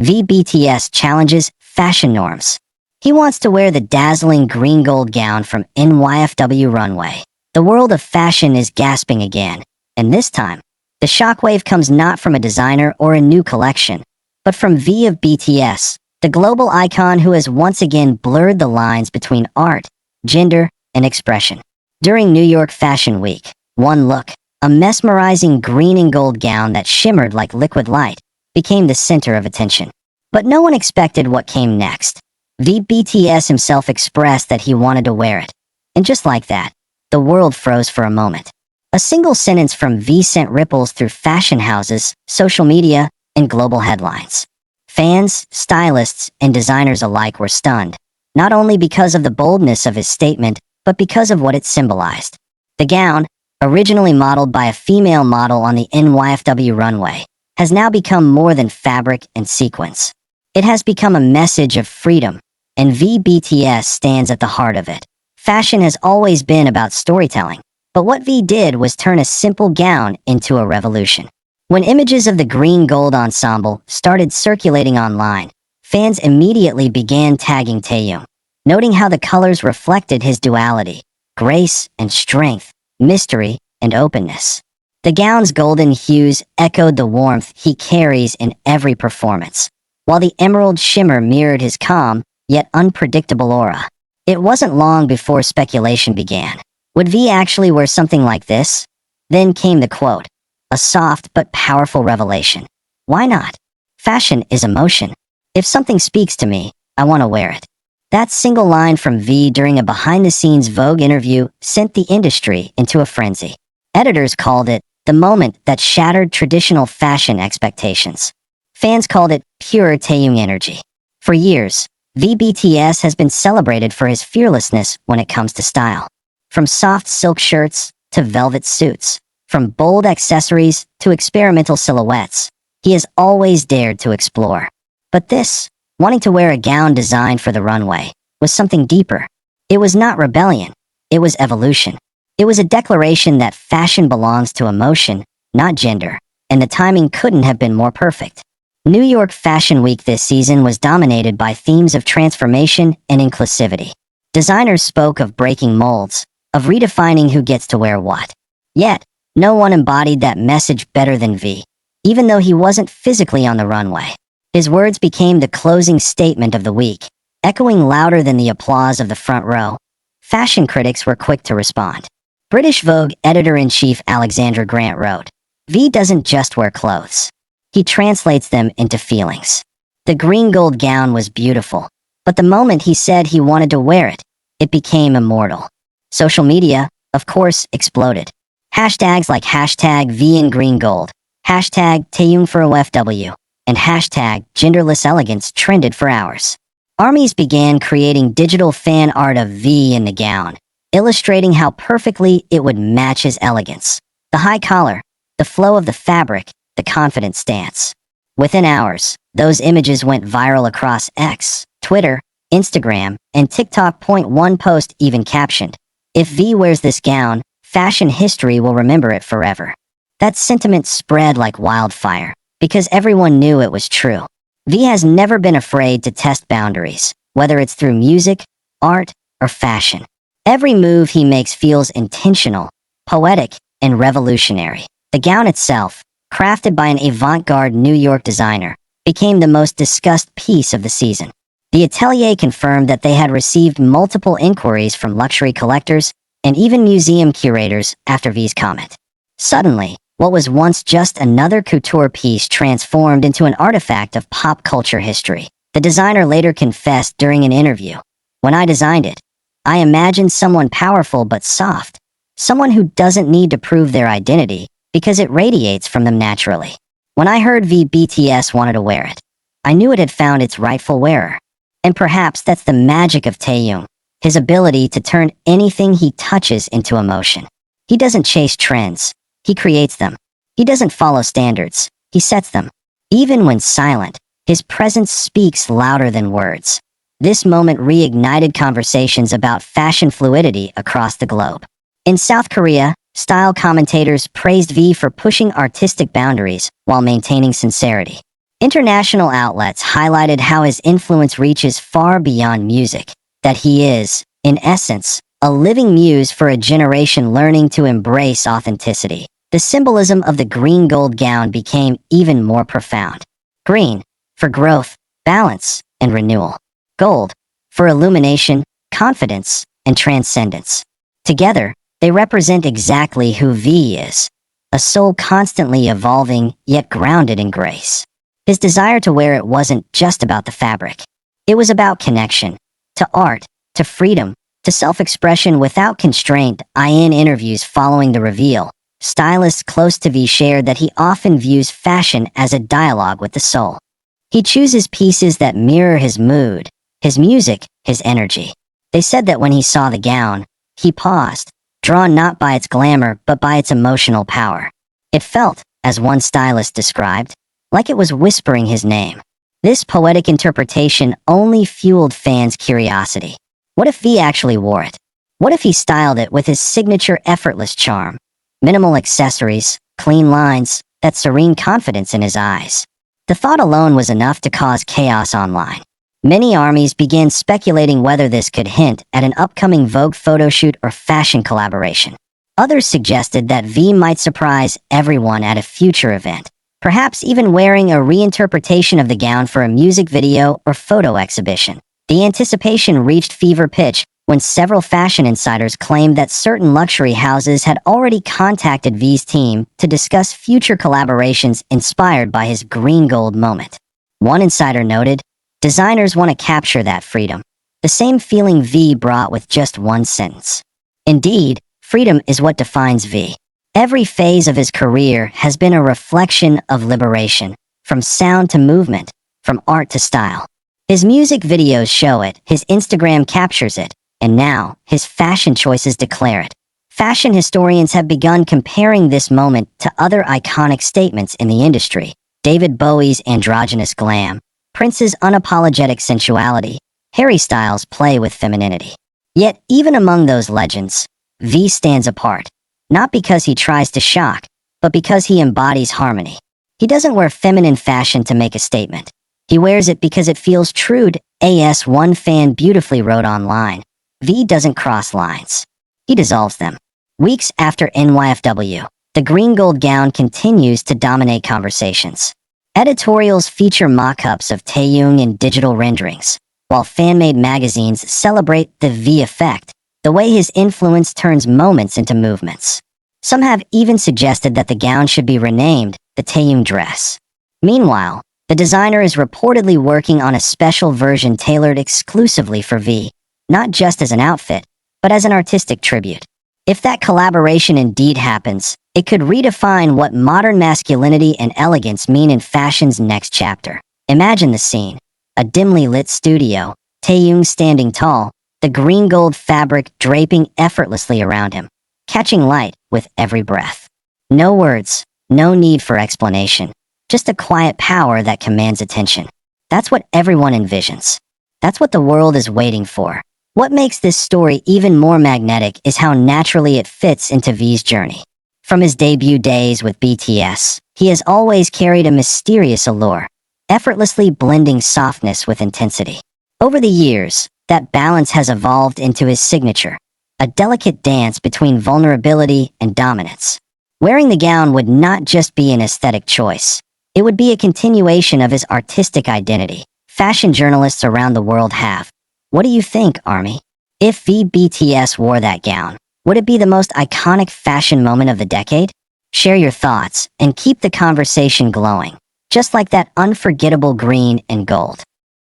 BTS challenges fashion norms. He wants to wear the dazzling green-gold gown from NYFW Runway. The world of fashion is gasping again, and this time, the shockwave comes not from a designer or a new collection, but from V of BTS, the global icon who has once again blurred the lines between art, gender, and expression. During New York Fashion Week, one look, a mesmerizing green and gold gown that shimmered like liquid light, became the center of attention. But no one expected what came next. BTS himself expressed that he wanted to wear it. And just like that, the world froze for a moment. A single sentence from V sent ripples through fashion houses, social media, and global headlines. Fans, stylists, and designers alike were stunned, not only because of the boldness of his statement, but because of what it symbolized. The gown, originally modeled by a female model on the NYFW runway, has now become more than fabric and sequins. It has become a message of freedom, and BTS stands at the heart of it. Fashion has always been about storytelling, but what V did was turn a simple gown into a revolution. When images of the green-gold ensemble started circulating online, fans immediately began tagging Taehyung, noting how the colors reflected his duality, grace and strength, mystery and openness. The gown's golden hues echoed the warmth he carries in every performance, while the emerald shimmer mirrored his calm, yet unpredictable aura. It wasn't long before speculation began. Would V actually wear something like this? Then came the quote, a soft but powerful revelation. Why not? Fashion is emotion. If something speaks to me, I want to wear it. That single line from V during a behind-the-scenes Vogue interview sent the industry into a frenzy. Editors called it the moment that shattered traditional fashion expectations. Fans called it pure Taehyung energy. For years, BTS has been celebrated for his fearlessness when it comes to style. From soft silk shirts to velvet suits, from bold accessories to experimental silhouettes, he has always dared to explore. But this, wanting to wear a gown designed for the runway, was something deeper. It was not rebellion, it was evolution. It was a declaration that fashion belongs to emotion, not gender, and the timing couldn't have been more perfect. New York Fashion Week this season was dominated by themes of transformation and inclusivity. Designers spoke of breaking molds, of redefining who gets to wear what. Yet, no one embodied that message better than V, even though he wasn't physically on the runway. His words became the closing statement of the week, echoing louder than the applause of the front row. Fashion critics were quick to respond. British Vogue editor-in-chief Alexandra Grant wrote, V doesn't just wear clothes. He translates them into feelings. The green-gold gown was beautiful, but the moment he said he wanted to wear it, it became immortal. Social media, of course, exploded. Hashtags like hashtag V in green gold, hashtag Taehyung for OFW, and hashtag genderless elegance trended for hours. Armies began creating digital fan art of V in the gown, illustrating how perfectly it would match his elegance. The high collar, the flow of the fabric, the confident stance. Within hours, those images went viral across X, Twitter, Instagram, and TikTok. One post even captioned, "If V wears this gown, fashion history will remember it forever." That sentiment spread like wildfire, because everyone knew it was true. V has never been afraid to test boundaries, whether it's through music, art, or fashion. Every move he makes feels intentional, poetic, and revolutionary. The gown itself, crafted by an avant-garde New York designer, became the most discussed piece of the season. The atelier confirmed that they had received multiple inquiries from luxury collectors and even museum curators after V's comment. Suddenly, what was once just another couture piece transformed into an artifact of pop culture history. The designer later confessed during an interview, "When I designed it, I imagined someone powerful but soft, someone who doesn't need to prove their identity because it radiates from them naturally. When I heard BTS wanted to wear it, I knew it had found its rightful wearer." And perhaps that's the magic of Taehyung, his ability to turn anything he touches into emotion. He doesn't chase trends, he creates them. He doesn't follow standards, he sets them. Even when silent, his presence speaks louder than words. This moment reignited conversations about fashion fluidity across the globe. In South Korea, style commentators praised V for pushing artistic boundaries while maintaining sincerity. International outlets highlighted how his influence reaches far beyond music, that he is, in essence, a living muse for a generation learning to embrace authenticity. The symbolism of the green gold gown became even more profound. Green, for growth, balance, and renewal. Gold, for illumination, confidence, and transcendence. Together, they represent exactly who V is, a soul constantly evolving yet grounded in grace. His desire to wear it wasn't just about the fabric. It was about connection, to art, to freedom, to self-expression without constraint. In interviews following the reveal, stylists close to V shared that he often views fashion as a dialogue with the soul. He chooses pieces that mirror his mood, his music, his energy. They said that when he saw the gown, he paused, drawn not by its glamour but by its emotional power. It felt, as one stylist described, like it was whispering his name. This poetic interpretation only fueled fans' curiosity. What if V actually wore it? What if he styled it with his signature effortless charm? Minimal accessories, clean lines, that serene confidence in his eyes. The thought alone was enough to cause chaos online. Many armies began speculating whether this could hint at an upcoming Vogue photoshoot or fashion collaboration. Others suggested that V might surprise everyone at a future event, perhaps even wearing a reinterpretation of the gown for a music video or photo exhibition. The anticipation reached fever pitch when several fashion insiders claimed that certain luxury houses had already contacted V's team to discuss future collaborations inspired by his green gold moment. One insider noted, "Designers want to capture that freedom, the same feeling V brought with just one sentence." Indeed, freedom is what defines V. Every phase of his career has been a reflection of liberation, from sound to movement, from art to style. His music videos show it, his Instagram captures it, and now, his fashion choices declare it. Fashion historians have begun comparing this moment to other iconic statements in the industry: David Bowie's androgynous glam, Prince's unapologetic sensuality, Harry Styles' play with femininity. Yet, even among those legends, V stands apart, not because he tries to shock, but because he embodies harmony. He doesn't wear feminine fashion to make a statement. He wears it because it feels true to us. One fan beautifully wrote online, "V doesn't cross lines. He dissolves them." Weeks after NYFW, the green gold gown continues to dominate conversations. Editorials feature mock-ups of Taehyung in digital renderings, while fan-made magazines celebrate the V effect, the way his influence turns moments into movements. Some have even suggested that the gown should be renamed the Taehyung dress. Meanwhile, the designer is reportedly working on a special version tailored exclusively for V, not just as an outfit, but as an artistic tribute. If that collaboration indeed happens, it could redefine what modern masculinity and elegance mean in fashion's next chapter. Imagine the scene: a dimly lit studio, Taehyung standing tall, the green gold fabric draping effortlessly around him, catching light with every breath. No words, no need for explanation, just a quiet power that commands attention. That's what everyone envisions. That's what the world is waiting for. What makes this story even more magnetic is how naturally it fits into V's journey. From his debut days with BTS, he has always carried a mysterious allure, effortlessly blending softness with intensity. Over the years, that balance has evolved into his signature, a delicate dance between vulnerability and dominance. Wearing the gown would not just be an aesthetic choice. It would be a continuation of his artistic identity. Fashion journalists around the world have. What do you think, Army? If BTS wore that gown, would it be the most iconic fashion moment of the decade? Share your thoughts and keep the conversation glowing, just like that unforgettable green and gold.